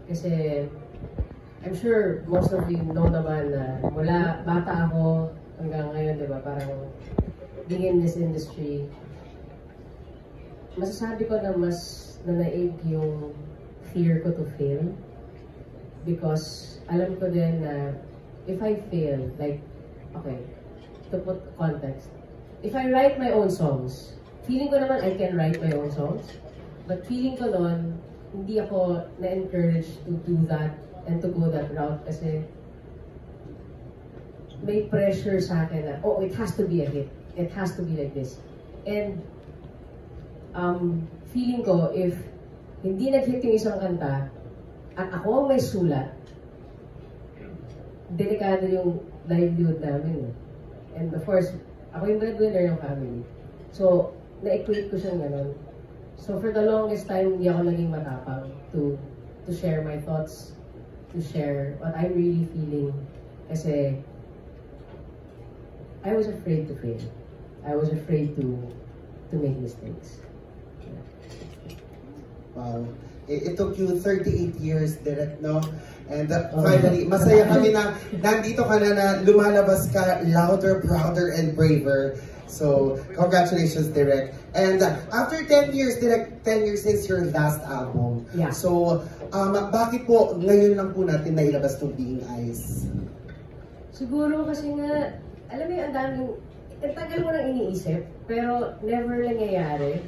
Kasi I'm sure most of you know naman na mula bata ako hanggang ngayon, di ba, parang being in this industry, masasabi ko na mas nanaig yung fear ko to fail. Because alam ko din na if I fail, like, okay, to put context, if I write my own songs, feeling ko naman I can write my own songs, but feeling ko noon, hindi ako na-encourage to do that and to go that route kasi may pressure sa akin na, oh, it has to be a hit. It has to be like this. And feeling ko, if hindi nag-hit yung isang kanta, at ako ang may sulat, delikado yung livelihood namin. And of course, ako yung breadwinner ng family. So, na-equate ko siyang gano'n. So, for the longest time, hindi ako naging matapang to share my thoughts, to share what I'm really feeling. Kasi, I was afraid to fail. I was afraid to make mistakes. Yeah. Wow. It took you 38 years, Direk, no? And finally, masaya kami na nandito ka na lumalabas ka louder, prouder, and braver. So, congratulations, Direk. And after 10 years, Direk, 10 years since your last album. Yeah. So, bakit po ngayon lang po natin nailabas itong Being Eyes? Siguro kasi nga, alam mo yung ang daming, ang tagal mo nang iniisip, pero never nangyayari.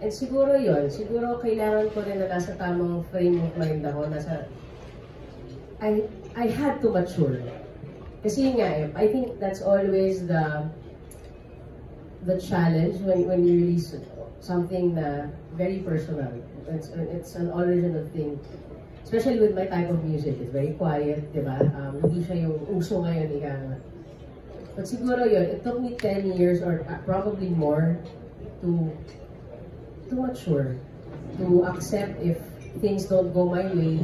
And siguro yon, siguro kailangan ko rin na nasa tamang frame of mind ako, I had to mature. Kasi nga I think that's always the challenge when you release something na very personal. It's an original thing. Especially with my type of music, it's very quiet, di ba? Hindi siya yung uso ngayon, ika nga. But siguro yun, it took me 10 years or probably more to mature, to accept if things don't go my way,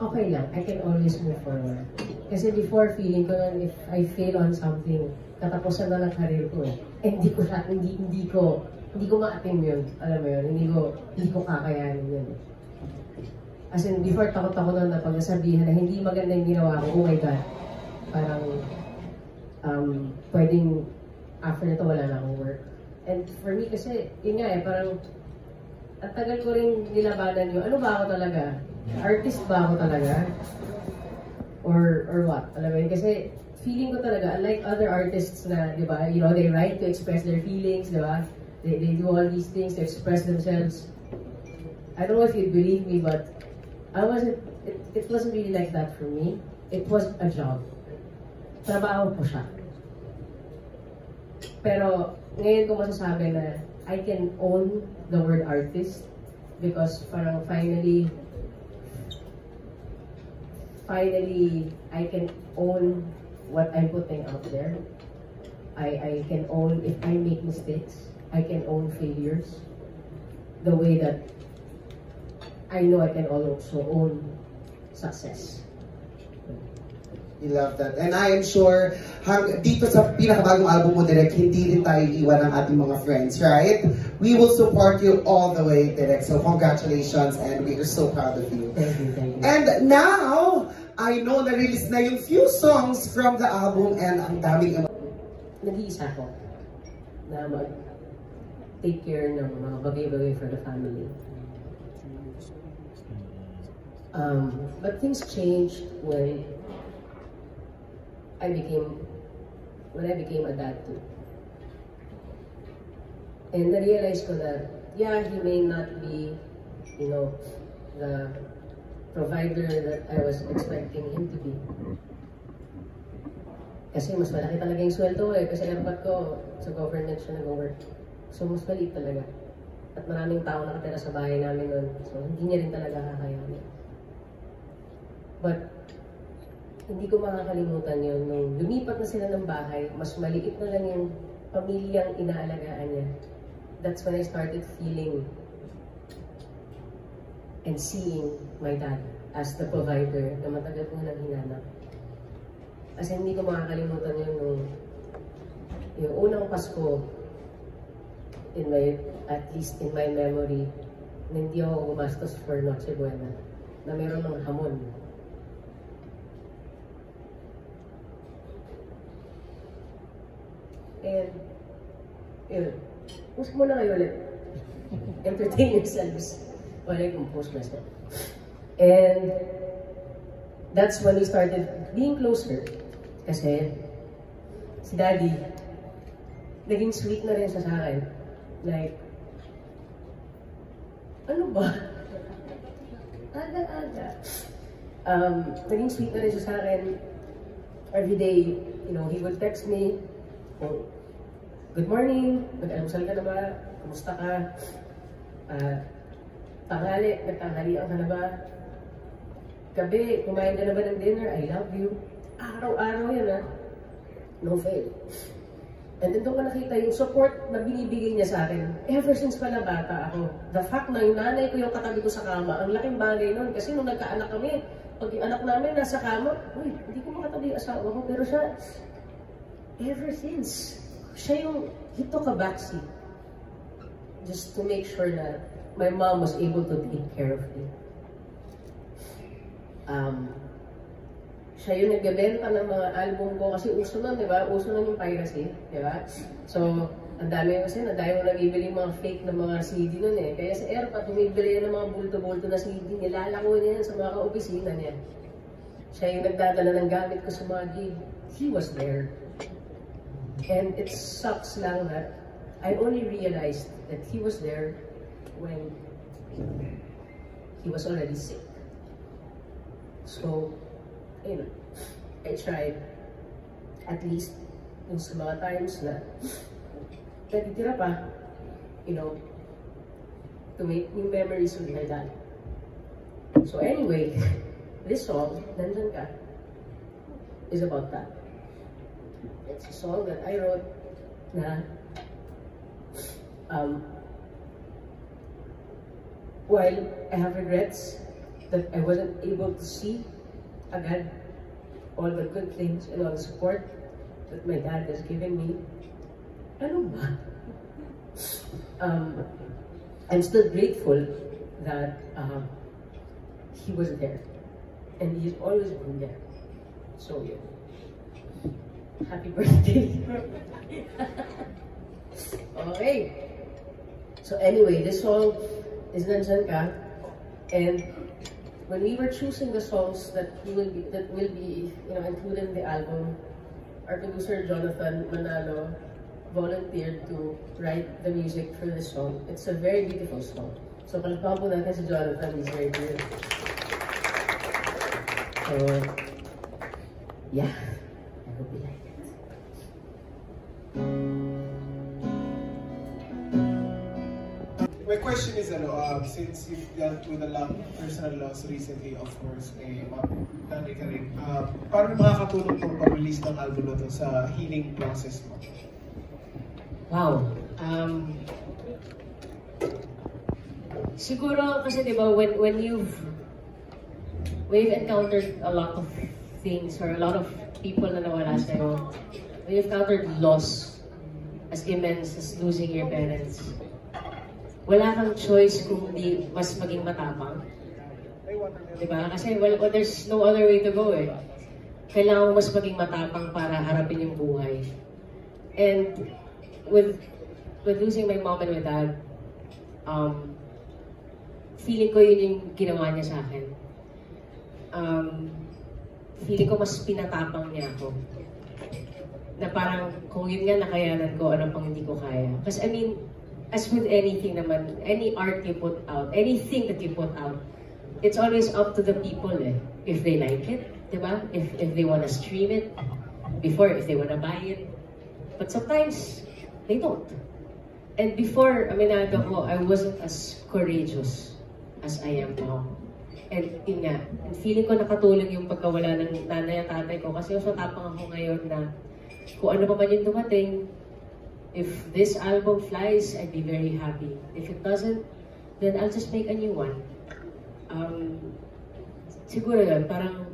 okay lang, I can always move forward. Kasi before, feeling ko nun, if I fail on something, katapusan na ng career ko eh. Hindi ko ma-attain yun, alam mo yun, hindi ko kakayanin yun. As in, before, takot ako nun na pag nasabihan na hindi maganda yung ginawa ko, oh my God, parang, pwedeng, after nito wala na akong work. And for me kasi, yun nga parang at tagal ko rin nilabanan yung ano ba ako talaga? Artist ba ako talaga? Or what? Alam mo yun? Kasi feeling ko talaga, unlike other artists na, di ba, you know, they write to express their feelings, di ba? They do all these things to express themselves. I don't know if you believe me, but it wasn't really like that for me. It was a job. Trabaho ko siya. Pero, ngayon ko masasabi na I can own the word artist because parang finally I can own what I'm putting out there. I can own if I make mistakes. I can own failures the way that I know I can also own success. We love that. And I am sure, dito sa pinakabagong album mo, Direk, hindi rin tayo iwan ng ating mga friends, right? We will support you all the way, Direk. So congratulations, and we are so proud of you. Thank you, thank you. And now, I know na-release na yung few songs from the album, and ang daming Nag-iisa ko na mag-take care ng mga bagay-bagay for the family. But things changed when I became a dad too. And na-realize ko na, yeah, he may not be, you know, the provider that I was expecting him to be. Kasi mas malaki talaga yung sweldo eh, kasi airpot ko sa government siya nag-work. So mas maliit talaga. At maraming tao nakatira sa bahay namin nun. So hindi niya rin talaga kakayanin. But hindi ko makakalimutan yun. Nung lumipat na sila ng bahay, mas maliit na lang yung pamilyang inaalagaan niya. That's when I started feeling and seeing my dad as the provider na matagal ko nang hinanap. Kasi hindi ko makakalimutan yun nung yung unang Pasko, at least in my memory, na hindi ako gumastos for Noche Buena, na meron ng hamon. And, yun. Push muna kayo ulit. Entertain yourselves. Wala yung post na siya. And, that's when we started being closer. Kasi, si Daddy, naging sweet na rin siya sa akin. Like, ano ba? Aga-aga. Naging sweet na rin siya sa akin. Every day, you know, he would text me, oh, good morning, nag-almusal ka na ba? Kumusta ka? Nagtanghalian ka na ba? Gabi, kumain ka na ba ng dinner? I love you. Araw-araw yan No fail. And then doon ko nakita yung support na binibigay niya sa akin. Ever since pala bata ako. The fact na yung nanay ko yung katabi ko sa kama, ang laking bagay nun. Kasi nung nagkaanak kami, pag yung anak namin nasa kama, uy, hindi ko makatabi yung asawa ko. Pero siya, ever since, siya yung, he took a backseat. Just to make sure na my mom was able to take care of me. Siya yung nagbebenta ng mga album ko kasi uso nun, di ba? Uso nun yung piracy, di ba? So, ang dami kasi na dahil nabibili mga fake na mga CD nun eh. Kaya sa Airpat, bumibili ng mga bulto-bulto na CD, nilalako niya yan sa mga ka-opisina niya. Siya yung nagdadala ng gamit ko sa mga gig. He was there. And it sucks lang that I only realized that he was there when he was already sick. So, you know, I tried at least yung sa mga times na natitira pa, you know, to make new memories with my dad. So anyway, this song, Nandyan Ka, is about that. It's a song that I wrote na while I have regrets that I wasn't able to see agad all the good things and all the support that my dad has given me. Ano ba? I'm still grateful that he was there. And he's always been there. So, yeah. Happy birthday. Okay. So anyway, this song is Nandyan Ka. And when we were choosing the songs that will be included in the album, our producer Jonathan Manalo volunteered to write the music for this song. It's a very beautiful song. So palakpakan po natin si Jonathan, he's very good. So yeah, I hope you like it. My question is, since you've dealt with a lot of personal loss recently, of course, dami ka rin, paano makakatulong itong pag-release ng album na to sa healing process mo? Wow. Siguro kasi diba, when you've encountered a lot of things or a lot of people na nawala sa'yo, when you've encountered loss as immense as losing your parents, wala kang choice kung di mas maging matapang. Diba? Kasi there's no other way to go eh. Kailangan mo mas maging matapang para harapin yung buhay. And with losing my mom and my dad, feeling ko yun yung ginawa niya sa akin. Feeling ko mas pinatapang niya ako. Na parang kung yun nga nakayanan ko, ano pang hindi ko kaya. Kasi I mean, as with anything naman, any art you put out, anything that you put out, it's always up to the people eh. If they like it, diba? If they wanna stream it, if they wanna buy it. But sometimes, they don't. And before, aminado ko, I wasn't as courageous as I am now. And yun nga, feeling ko nakatulong yung pagkawala ng nanay at tatay ko kasi mas matapang ako ngayon na kung ano pa man yung dumating, if this album flies, I'd be very happy. If it doesn't, then I'll just make a new one. Siguro yun, parang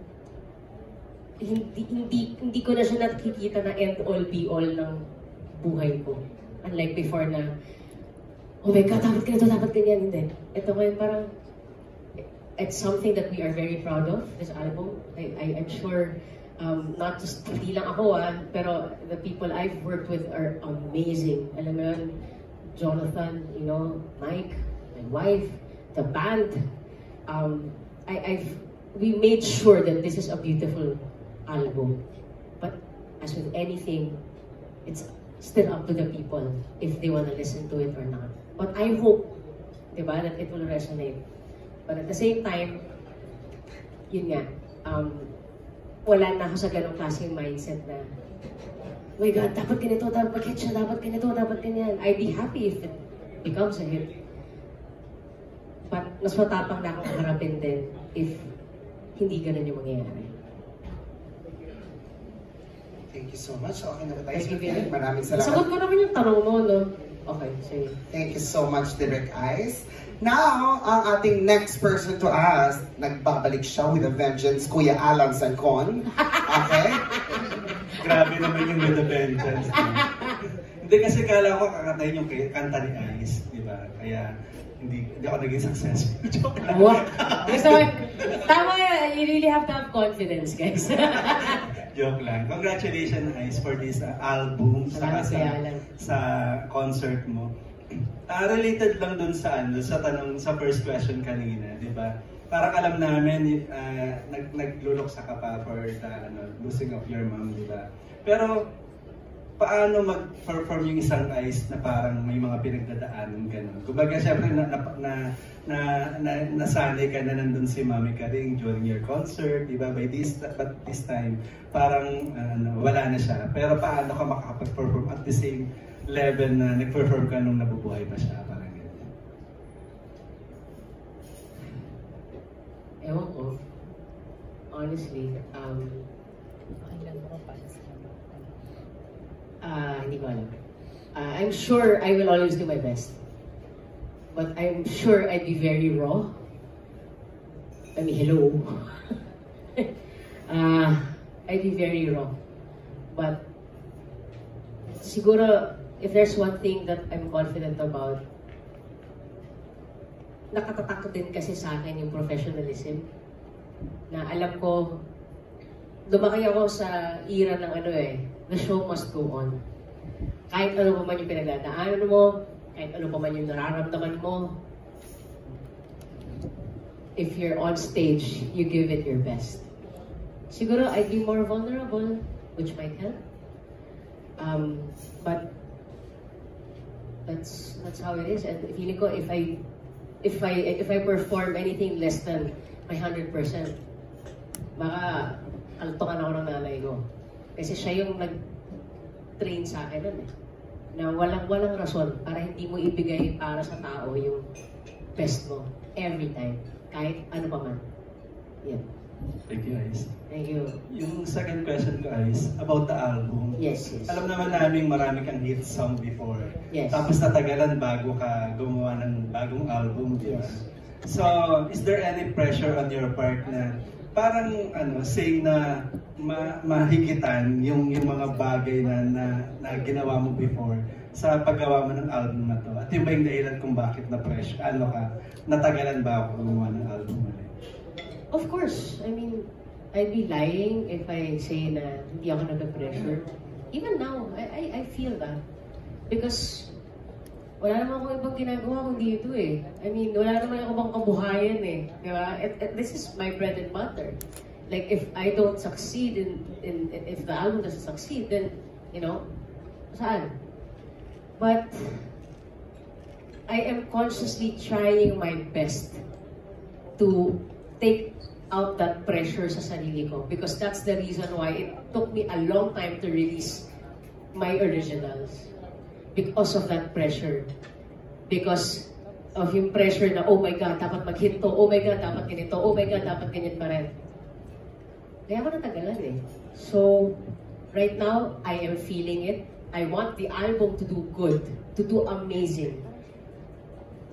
hindi ko na siya nakikita na end all be all ng buhay ko. Unlike before na oh my God, dapat ganito, dapat ganyan. Hindi. Ito ngayon parang, it's something that we are very proud of, this album. I'm sure, not just, hindi lang ako pero the people I've worked with are amazing. Alam mo yun, Jonathan, you know, Mike, my wife, the band. We made sure that this is a beautiful album. But as with anything, it's still up to the people if they want to listen to it or not. But I hope, diba, that it will resonate. But at the same time, yun nga, wala na ako sa ganong klaseng mindset na, oh my God, dapat ganito, dapat hit siya, dapat ganito, dapat ganyan. I'd be happy if it becomes a hit. But mas matapang na akong harapin din if hindi ganun yung mangyayari. Thank you so much. Okay na ba tayo? Thank you, Vinny. Maraming salamat. Sagot mo naman yung tanong mo, no? Okay, sige. Thank you so much, Direk Ice. Now, ang ating next person to ask, nagbabalik siya with a vengeance, Kuya Alan Sancon. Okay? Grabe naman yung with a vengeance. Hindi kasi kala ko kakatayin yung kanta ni Ice, di ba? Kaya hindi ako naging successful. Joke lang. What? Tama yan. You really have to have confidence, guys. Joke lang. Congratulations, Ice, for this album sa concert mo. Related lang dun sa tanong sa first question kanina, di ba? Parang alam namin nagluluksa ka pa for the losing of your mom, di ba? Pero paano mag-perform yung isang Ice na parang may mga pinagdadaanan gano'n? Kumbaga, syempre, nasanay ka na nandun si Mami Karing during your concert, di ba? But this time, parang wala na siya. Pero paano ka makakapag-perform at the same level na nag-perform ka nung nabubuhay pa siya? Parang gano'n. Ewan ko. Honestly, hindi ko alam. I'm sure I will always do my best. But I'm sure I'd be very raw. I mean, hello. I'd be very raw. But siguro, if there's one thing that I'm confident about, nakatatak din kasi sa akin yung professionalism. Na alam ko, lumaki ako sa era ng the show must go on. Kahit ano pa man yung pinagdadaanan mo, kahit ano pa man yung nararamdaman mo, if you're on stage, you give it your best. Siguro, I'd be more vulnerable, which might help. But that's how it is. And feeling ko, if I perform anything less than my 100%, baka kaltungan ako ng nanay ko. Kasi siya yung nag-train sa akin nun na walang rason para hindi mo ibigay para sa tao yung best mo every time, kahit ano pa man. Yeah. Thank you, Ice. Thank you. Yung second question ko, Ice, about the album. Yes. Alam naman namin marami kang hit song before. Yes. Tapos natagalan bago ka gumawa ng bagong album, di ba? Yes. So, is there any pressure on your part na parang saying na mahigitan yung mga bagay na ginawa mo before sa paggawa mo ng album na to? At yung ba yung dahilan kung bakit na pressure? Natagalan ba ako gumawa ng album ulit? Of course. I mean, I'd be lying if I say na hindi ako nag-pressure. Even now, I feel that. Because wala naman akong ibang ginagawa kundi ito I mean, wala naman ako bang kabuhayan di ba? This is my bread and butter. Like, if I don't succeed if the album doesn't succeed, then, saan? But, I am consciously trying my best to take out that pressure sa sarili ko because that's the reason why it took me a long time to release my originals. Because of that pressure. Because of yung pressure na, oh my God, dapat mag-hit to. Oh my God, dapat ganito. Oh my God, dapat ganyan pa rin. Kaya ako natagalan So, right now, I am feeling it. I want the album to do good. To do amazing.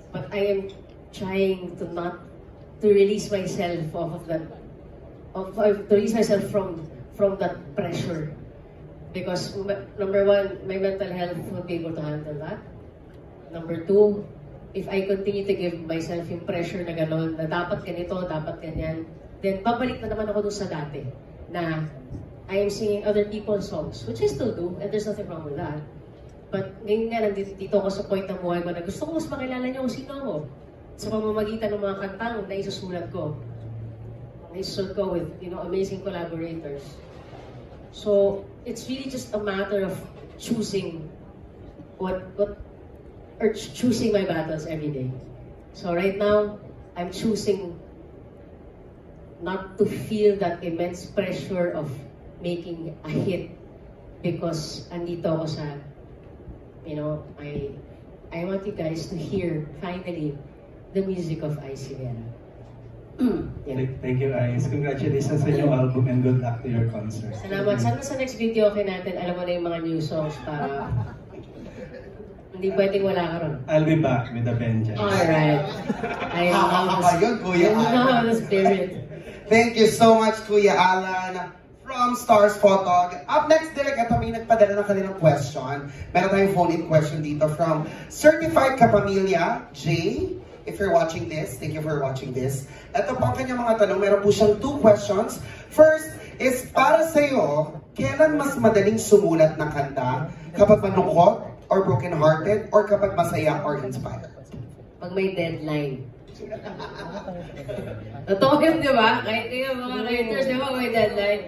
But I am trying to release myself off of that. To release myself from that pressure. Because number one, my mental health will be able to handle that. Number two, if I continue to give myself yung pressure na gano'n, na dapat ganito, dapat ganyan, then babalik na naman ako dun sa dati, na I am singing other people's songs, which I still do, and there's nothing wrong with that. But ngayon nga, nandito ako sa point ng buhay ko na gusto ko mas makilala niyo kung sino ako sa pamamagitan ng mga kantang na isusulat ko. Na-isusulat ko with, amazing collaborators. So, it's really just a matter of choosing choosing my battles every day. So right now, I'm choosing not to feel that immense pressure of making a hit because andito ako sa, I want you guys to hear, finally, the music of Ice Rivera. Yeah. Thank you, Ice. Congratulations sa inyong album and good luck to your concert. Salamat. Sana sa next video natin, alam mo na yung mga new songs para hindi pwedeng wala ka ron. I'll be back with a vengeance. Alright. I love the spirit. Thank you so much, Kuya Alan, from Stars Photog. Up next, Direk, ito may nagpadala ng kanilang question. Meron tayong phone-in question dito from Certified Kapamilya, Jay. If you're watching this, thank you for watching this. Ito po ang kanyang mga tanong. Meron po siyang 2 questions. First is, para sa'yo, kailan mas madaling sumulat ng kanta? Kapag malungkot, or broken-hearted, or kapag masaya or inspired? Pag may deadline. Totoo yun, di ba? Kahit kayo, mga writers, di ba, may deadline.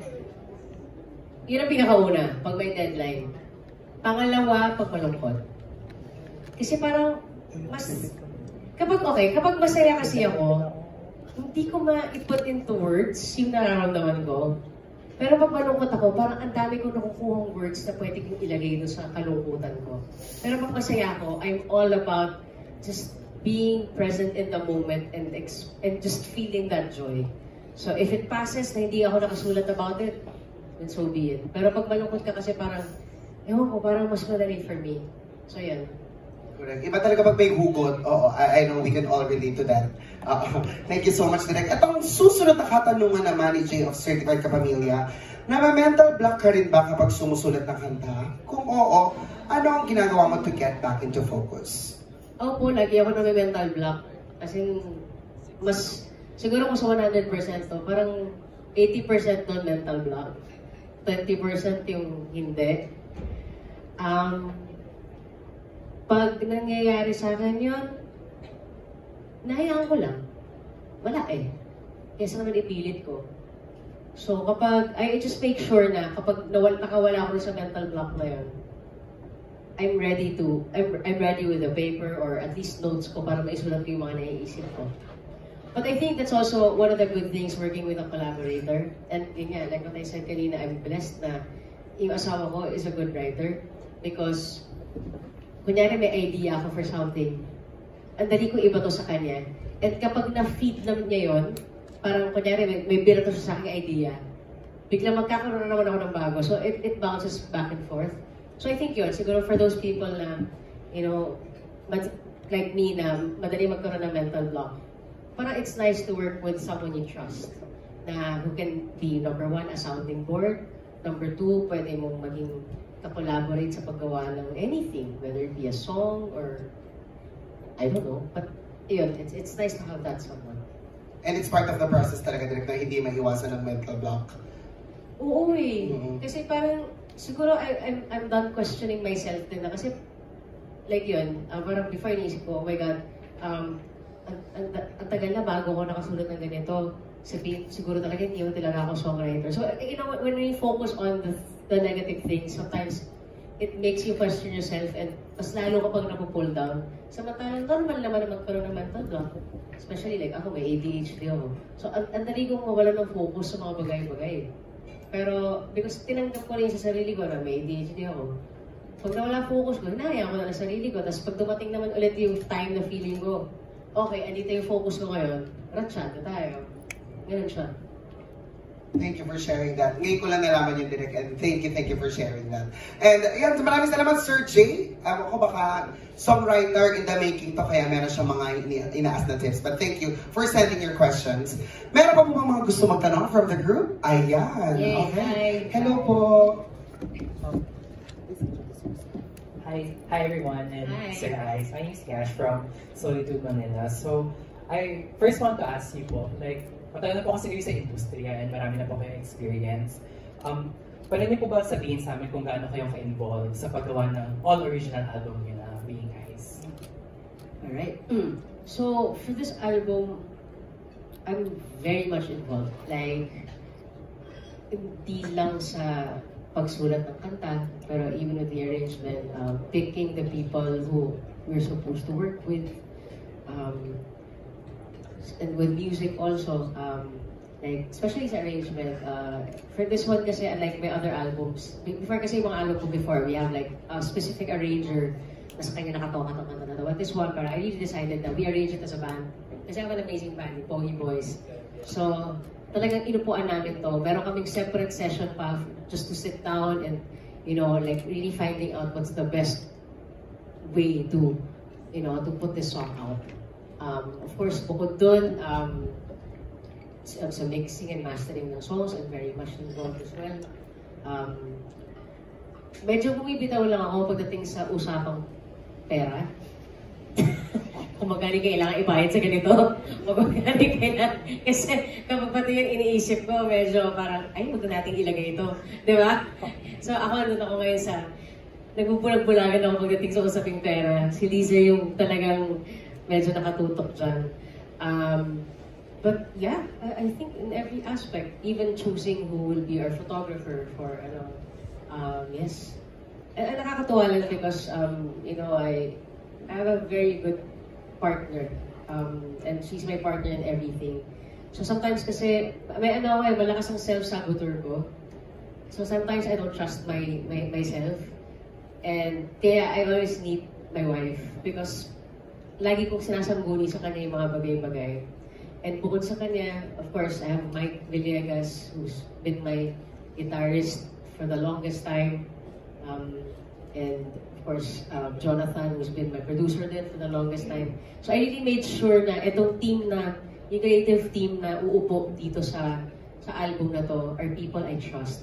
Yun ang pinakauna, pag may deadline. Pangalawa, pag malungkot. Kasi parang, kapag masaya kasi ako, hindi ko ma-put into words yung nararamdaman ko. Pero pag malungkot ako, parang ang dami kong nakukuhang words na pwede kong ilagay doon sa kalungkutan ko. Pero pag masaya ako, I'm all about just being present in the moment and just feeling that joy. So if it passes na hindi ako nakasulat about it, then so be it. Pero pag malungkot ka kasi parang, ewan ko, parang mas madali for me. So yan. Correct. Iba talaga pag may hugot. Oo, I know we can all relate to that. Thank you so much, Direk. Itong susunod na katanungan naman ni Jay of Certified Kapamilya, na may mental block ka rin ba kapag sumusulat ng kanta? Kung oo, ano ang ginagawa mo to get back into focus? Opo, lagi ako na may mental block. As in, siguro kung sa 100% to, parang 80% doon mental block. 20% yung hindi. Pag nangyayari sa akin yun, nahayaan ko lang. Wala eh. Kesa naman ipilit ko. So kapag, I just make sure na kapag nakawala ako sa mental block na yun, I'm ready with the paper or at least notes ko para maisulat ko yung mga naiisip ko. But I think that's also one of the good things working with a collaborator. And yun nga, like what I said kanina, I'm blessed na yung asawa ko is a good writer because kunyari may idea ako for something, ang dali ko iba to sa kanya. And kapag na-feed naman niya yun, parang kunyari may bira to sa aking idea, biglang magkakaroon na naman ako ng bago. So it bounces back and forth. So I think yun, siguro for those people na, like me na madali magkaroon ng mental block, parang it's nice to work with someone you trust, na who can be, number 1, a sounding board, number 2, pwede mong maging ka-collaborate sa paggawa ng anything, whether it be a song or, I don't know, but yun, it's nice to have that someone. And it's part of the process talaga, Direk, na hindi maiwasan ng mental block. Oo eh. Kasi parang, siguro I'm done questioning myself din na kasi, like yun, parang before iniisip ko, oh my God, ang tagal na bago ko nakasulat ng ganito. Siguro talaga hindi mo talaga ako songwriter. So, when we focus on the negative things, sometimes it makes you question yourself and mas lalo kapag napupull down. Samantalang normal naman na magkaroon ng mental block. Especially like ako, may ADHD ako. So, ang dali kong mawala ng focus sa mga bagay-bagay. Pero, because tinanggap ko rin sa sarili ko na may ADHD ako. Pag nawala focus ko, hinahayaan ko na sa sarili ko. Tapos pag dumating naman ulit yung time na feeling ko, okay, andito yung focus ko ngayon, ratchat na tayo. Ganun siya. Thank you for sharing that. Ngayon ko lang nalaman yung Direk, and thank you for sharing that. And yan, maraming salamat, Sir Jay. Ako baka songwriter in the making to, kaya meron siyang mga ina-ask na tips. But thank you for sending your questions. Meron pa po mga gusto magtanong from the group? Ayan. Yay, okay. hi. Hello po. Hi Hi everyone, and Hi. Sir Ice. My name is Cash from Solitude, Manila. So, I first want to ask you po, like, matagal na po kasi kayo sa industriya and marami na po kayong experience. Pwede niyo po ba sabihin sa amin kung gaano kayo ka-involved sa paggawa ng all-original album niyo na Being Ice? Alright. So, for this album, I'm very much involved. Like, hindi lang sa pagsulat ng kanta, pero even with the arrangement, picking the people who we're supposed to work with, and with music also, like, especially sa arrangement, for this one kasi, unlike my other albums, before kasi yung mga album ko before, we have like a specific arranger na sa kanya nakatoka ng kanta na to. But this one, I really decided that we arrange it as a band. Kasi I have an amazing band, the Pogi Boys. So, talagang inupuan namin to. Meron kaming separate session pa just to sit down and, you know, like really finding out what's the best way to, you know, to put this song out. Of course, bukod dun, sa mixing and mastering ng songs, I'm very much involved as well. Medyo bumibitaw lang ako pagdating sa usapang pera. Kung magkano kailangan ibayad sa ganito, o magkano kailangan, kasi kapag pati yung iniisip ko, medyo parang, ay, huwag na natin ilagay ito. Di ba? So ako, nandun ako ngayon sa, nagbubulag-bulagan ako pagdating sa usaping pera. Si Liza yung talagang medyo nakatutok dyan. But yeah, I think in every aspect, even choosing who will be our photographer for, yes. And nakakatuwa lang because, you know, I have a very good partner, and she's my partner in everything. So sometimes kasi, may malakas ang self-saboteur ko. So sometimes I don't trust myself. And kaya I always need my wife because lagi kong sinasangguni sa kanya yung mga bagay-bagay. And bukod sa kanya, of course, I have Mike Villegas, who's been my guitarist for the longest time. And of course, Jonathan, who's been my producer then for the longest time. So I really made sure na itong team na, yung creative team na uupo dito sa album na to are people I trust.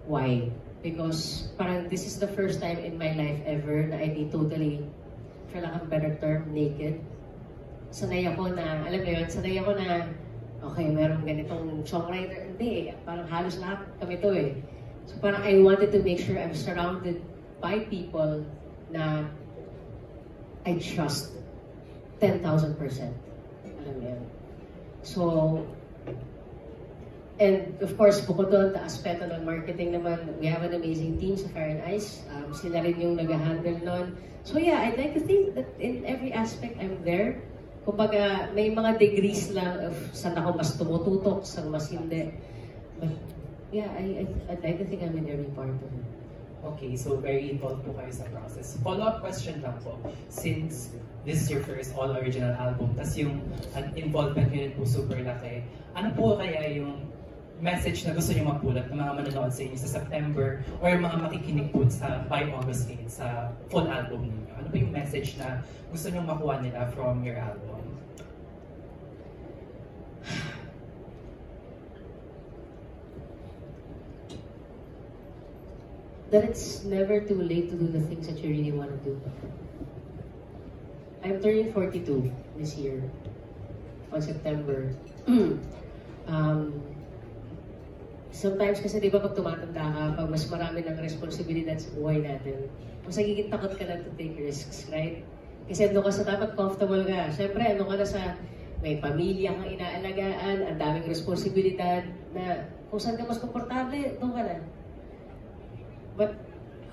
Why? Because parang this is the first time in my life ever na I be totally, for lack of a better term, naked. Sanay ako na, alam mo yun, sanay ako na, okay, meron ganitong songwriter. Hindi, parang halos lahat kami to eh. So parang I wanted to make sure I'm surrounded by people na I trust 10,000%. Alam mo yun. So, and of course, bukod doon, sa aspeto ng marketing naman, we have an amazing team sa Fire and Ice. Sila rin yung nag-handle nun. So yeah, I'd like to think that in every aspect, I'm there. Kumbaga, may mga degrees lang of saan ako mas tumututok, saan mas hindi. But yeah, I'd like to think I'm in every part of it. Okay, so very involved po kayo sa process. Follow-up question lang po. Since this is your first all-original album, tas yung involvement nyo po super laki, ano po kaya yung message na gusto nyo magpulat ng mga manonood sa inyo sa September or yung mga makikinig po sa by August 8 sa full album ninyo? Ano po yung message na gusto nyo makuha nila from your album? That it's never too late to do the things that you really want to do. I'm turning 42 this year, on September. Sometimes kasi di ba pag tumatanda ka, pag mas marami ng responsibilidad sa buhay natin, mas nagiging takot ka na to take risks, right? Kasi ano ka sa dapat comfortable ka. Siyempre, ano ka na sa may pamilya kang inaalagaan, ang daming responsibilidad na kung saan ka mas komportable, doon ka na. But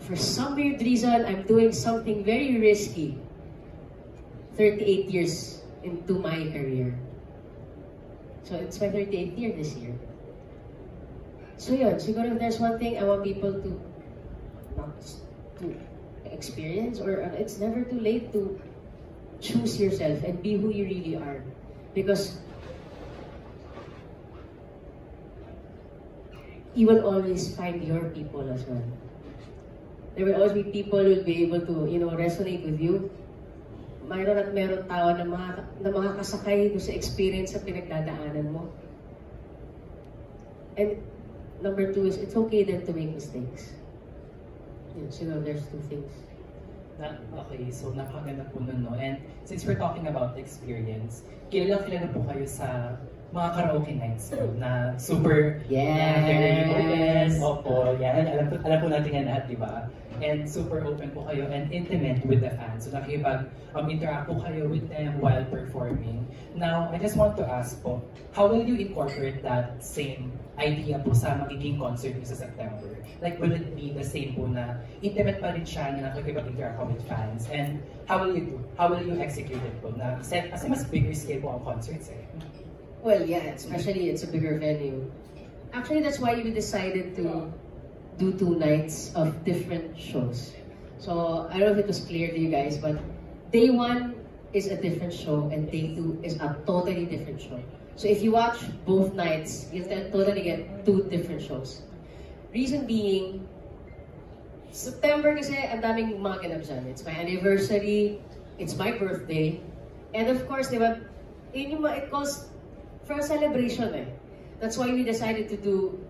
for some weird reason, I'm doing something very risky 38 years into my career. So it's my 38th year this year. So yun, siguro if there's one thing I want people to not to experience, or it's never too late to choose yourself and be who you really are. Because you will always find your people as well. There will always be people who will be able to, you know, resonate with you. Mayroon at mayroon tao na makakasakay sa experience sa pinagdadaanan mo. And number two is, it's okay then to make mistakes. Yun, so there's two things. Okay, so napakaganda po nun, no? And since we're talking about experience, kilala po kayo sa mga karaoke nights po na super very open. Opo, yan. Alam po natin yan lahat, di ba? And super open po kayo and intimate with the fans. So nakikipag-interact po kayo with them while performing. Now, I just want to ask po, how will you incorporate that same idea po sa magiging concert niyo sa September? Like, will it be the same po na intimate pa rin siya na nakikipag-interact with fans? And how will you execute it po? Kasi mas bigger scale po ang concerts eh. Well, yeah, especially it's a bigger venue. Actually, that's why we decided to do 2 nights of different shows. So, I don't know if it was clear to you guys, but day 1 is a different show and day 2 is a totally different show. So, if you watch both nights, you'll totally get 2 different shows. Reason being, September kasi ang daming mga ganap dyan. It's my anniversary, it's my birthday, and of course, di ba, yun yung it calls for a celebration eh. That's why we decided to do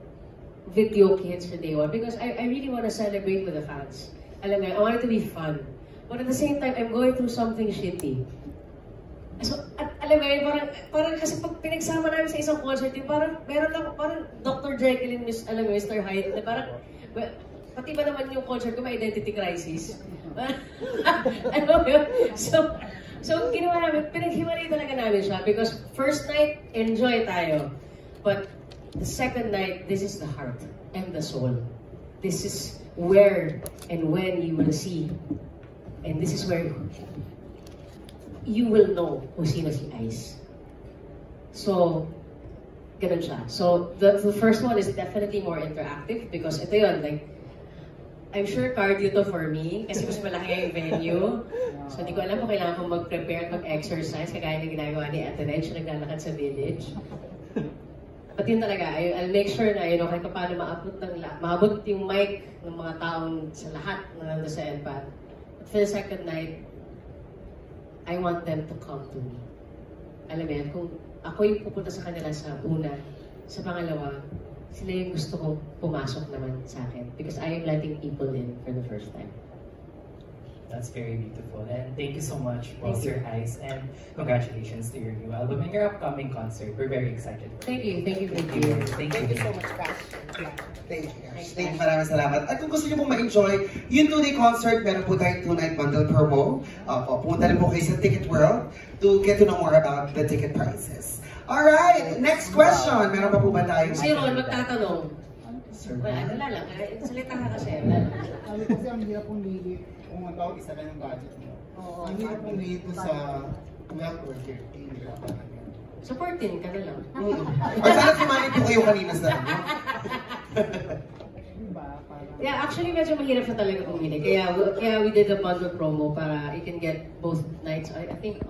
video kits for day 1 because I really want to celebrate with the fans. Alam mo, I want it to be fun. But at the same time, I'm going through something shitty. So, alam mo, parang kasi pag pinagsama namin sa isang concert, yung parang meron lang, parang Dr. Jekyll and Mr. Hyde, na parang, well, pati ba naman yung concert ko may identity crisis? Ano yun? So, ginawa namin, pinaghiwalay talaga namin siya because first night, enjoy tayo. But the second night, this is the heart and the soul. This is where and when you will see. And this is where you will know kung sino si Ice. So, ganun siya. So, the first one is definitely more interactive because ito yun, like, I'm sure cardio to for me kasi mas malaki yung venue. So, hindi ko alam kung kailangan kong mag-prepare at mag-exercise kagaya na ginagawa ni Ate Reg na naglalakad sa village. But yun talaga, I'll make sure na, kahit paano maabot yung mic ng mga taong sa lahat na nandun sa NPAT. But for the second night, I want them to come to me. Alam mo yan, kung ako yung pupunta sa kanila sa una, sa pangalawa, sila yung gusto kong pumasok naman sa akin because I am letting people in for the first time. That's very beautiful. And thank you so much, Sir Ice, and congratulations to your new album and your upcoming concert. We're very excited. Thank you. Thank you so much, Thank you. Thank you, maraming salamat. At kung gusto niyo pong ma-enjoy yung 2-day concert, meron po tayong 2-night bundle promo. Pumunta rin po kayo sa Ticket World to get to know more about the ticket prices. Alright, next question. Meron pa po ba tayo? Sino magtatanong? Well, ano lang, salita ka kasi. Sabi kasi ang hirap pong lilit kung ang tawag isa lang yung budget mo. Ang hirap pong lilit sa wealth or charity. Supportin ka na lang. Or sana sumali po kayo kanina sa Yeah, actually medyo mahirap na talaga pumili. Kaya we did a bundle promo para you can get both nights. I think